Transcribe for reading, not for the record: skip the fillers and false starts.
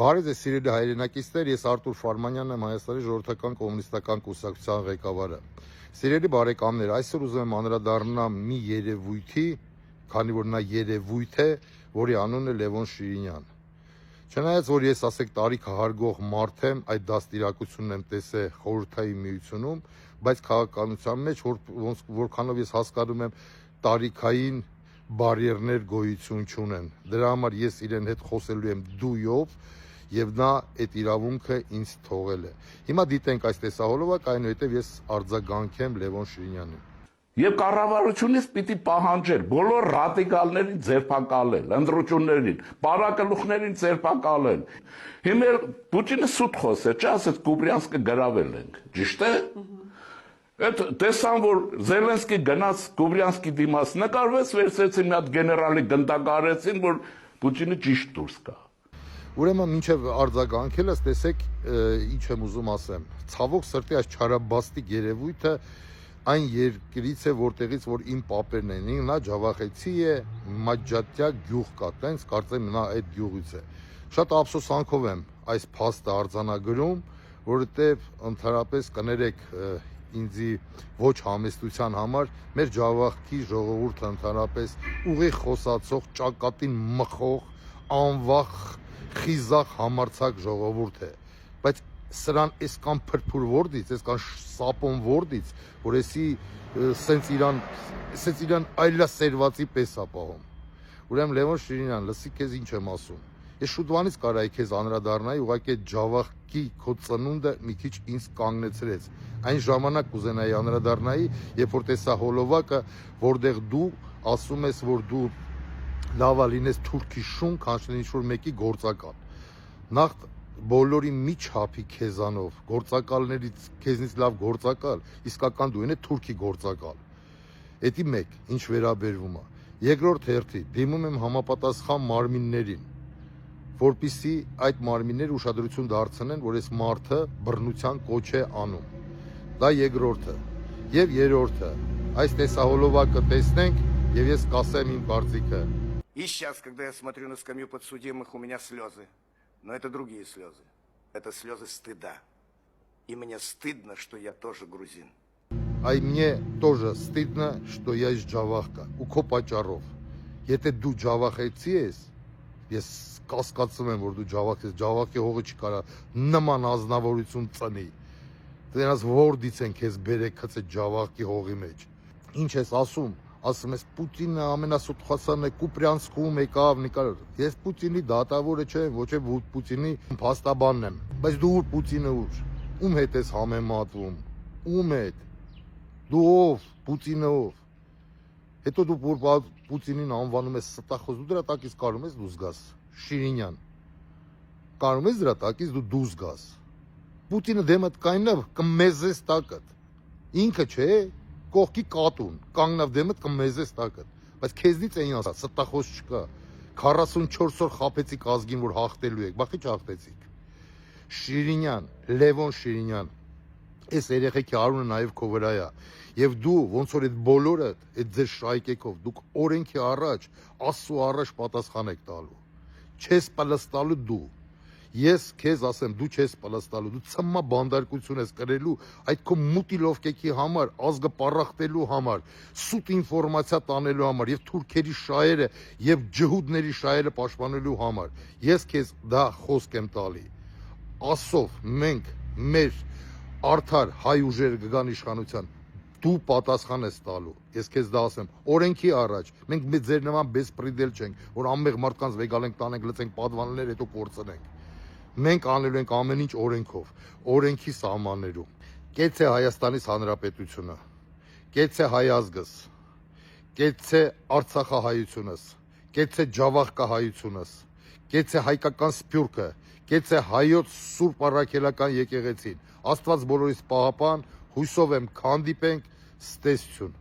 Բարև ձեզ սիրելի հայրենակիցներ, ես Արտուր Ֆարմանյանն եմ, Հայաստանի ժողովրդական կոմունիստական կուսակցության ղեկավարը։ Սիրելի բարեկամներ, այսօր ուզում եմ անդրադառնալ մի երևույթի, քանի որ նա երևույթ է, որի անունն է Լևոն Շիրինյան։ Չնայած որ ես ասեք տարիքը հարգող մարդ եմ, այդ դաստիարակությունն եմ տեսել Խորհրդային Միությունում, բայց քաղաքականության մեջ որքանով ես հասկանում եմ տարիքային բարիերներ գոյություն չունեն։ Դրա համար ես իրեն հետ խոսելու եմ դույով եւ նա այդ իրավունքը ինձ թողել է։ Հիմա դիտենք այս տեսահոլովակ, այնուհետև ես արձագանքեմ Լևոն Շիրինյանին։ Եվ կառավարությունից պիտի պահանջեր բոլոր ռադիկալներին ձերբակալել, ընտրություններին, պարակալուխներին ձերբակալել։ Հիմա Պուտինը սուտ խոսեց, չէ՞, ասեց Կուբրյանսկը գրավել ենք, ճիշտ է։ Այդ տեսան, որ Զելենսկի գնաց Կուբրյանսկի դիմաց նկարվեց, վերցրեցին մի հատ գեներալի գնդակարեցին, որ Պուտինը ճիշտ դուրս գա։ Ուրեմն մինչև արձագանքելս տեսեք ինչ եմ ուզում ասեմ։ Ցավոք սրտի այս չարաբաստիկ երևույթը այն երկրից է, որտեղից որ իմ պապերն են, նա ջավախեցի է, Մաջատյա գյուղ կա, տենց կարծեմ նա այդ գյուղից է։ Շատ ափսոսանքով եմ այս փաստը արձանագրում, որովհետև ընդհանրապես կներեք ինձի ոչ համեստության համար մեր ջավախքի ժողովուրդը ընդհանրապես ուղիղ խոսացող, ճակատին մխող, անվախ, խիզախ համարցակ ժողովուրդ է, բայց սրան այսքան փրփուր որդից, այսքան սապոն որդից, որ էսի սենց իրան այլասերվածի պես է պահում։ Ուրեմն Լևոն Շիրինյան, լսի քեզ ինչ եմ ասում։ Ես շուտվանից կարայի քեզ անդրադառնայի, ուղղակի այդ ջավախքի քո ծնունդը մի քիչ ինձ կանգնեցրեց։ Այն ժամանակ կուզենայի անդրադառնայի, երբ որ տեսա հոլովակը, որտեղ դու ասում ես, որ դու լավա լինես թուրքի շուն, քան ինչ-որ մեկի գործակալ։ Նախ բոլորի մի չափի քեզանով, գործակալներից քեզնից լավ գործակալ, իսկական դու ես թուրքի գործակալ։ Էդի մեկ, ինչ վերաբերվում է։ Երկրորդ հերթի դիմում եմ համապատասխան մարմիններին, որպեսզի այդ մարմինները ուշադրություն դարձնեն, որ այս մարդը բռնության կոչ է անում։ Դա երկրորդը։ Եվ երրորդը, այս տեսահոլովակը տեսնենք եւ ես կասեմ իմ կարծիքը։ И сейчас, когда я смотрю на скамью подсудимых, у меня слезы. Но это другие слезы. Это слезы стыда. И мне стыдно, что я тоже грузин. Այ мне тоже стыдно, что я из ջավախկա, ու քո պատճառով։ Եթե դու ջավախեցի ես, ես կասկածում եմ, որ դու ջավախ ես, ջավախի հողը չի կարա նման ազնվորություն ծնի։ Դրանց որդից են քեզ բերեք գցե ջավախի հողի մեջ։ Ինչ ես ասում։ Ասում ես Պուտինը ամենասուտխասանն է, Կուպրյանսկում եկավ նկար։ Ես Պուտինի դատավորը չեմ, ոչ է Պուտինի փաստաբանն եմ։ Բայց դու ուր Պուտինը ուր։ Ում հետ ես համեմատվում։ Ում հետ։ Դու ով, Պուտինը ով։ Հետո դու Պուտինին անվանում ես ստախոս, դու դրա տակից կարում ես դուրս գաս։ Շիրինյան։ Կարում ես դրա տակից դու դուրս գաս։ Պուտինը դեմդ կայնավ կմեզես տակդ։ Ինքը չէ։ Կողքի կատուն, կանգնավ դեմդ կմեզես տակդ, բայց քեզնից այն ասա, ստախոս չկա, 44 օր խապեցիք ազգին, որ հաղթելու եք, բախի չհաղթեցիք։ Շիրինյան, Լևոն Շիրինյան, այս երեխեքի արունը նաև քո վրա է, եւ դու ոնց որ այդ բոլորը, այդ ձեր շայկեքով, դուք օրենքի առաջ, Աստծո առաջ պատասխան եք տալու, չես պլստալու դու։ Ես քեզ ասեմ, դու չես պլստալու, դու ցմմա բանդարկություն ես կրելու այդ քո մուտիլովկեքի համար, ազգը պարախտելու համար, սուտ ինֆորմացիա տանելու համար եւ թուրքերի շահերը եւ ջհուդների շահերը պաշտպանելու համար։ Ես քեզ դա խոսք եմ տալի։ Ասով մենք մեր արդար հայ ուժերը կգան իշխանության, դու պատասխան ես տալու։ Ես քեզ դա ասեմ, օրենքի առաջ, մենք ձեր նման բեսպրիդել չենք, որ անմեղ մարդկանց վեգալենք, տանենք, լցենք պատվաններ, հետո կորցնենք։ Մենք անելու ենք ամեն ինչ օրենքով, օրենքի սահմաններում։ Կեցե Հայաստանից Հանրապետությունը, կեցե հայ ազգս, կեցե Արցախահայությունս, կեցե ջավախկահայությունս, կեցե հայկական սփյուռքը, կեցե հայոց Սուրբ Առաքելական եկեղեցին։ Աստված բոլորիս պահապան, հույսով եմ քանդիպենք, ստեսություն։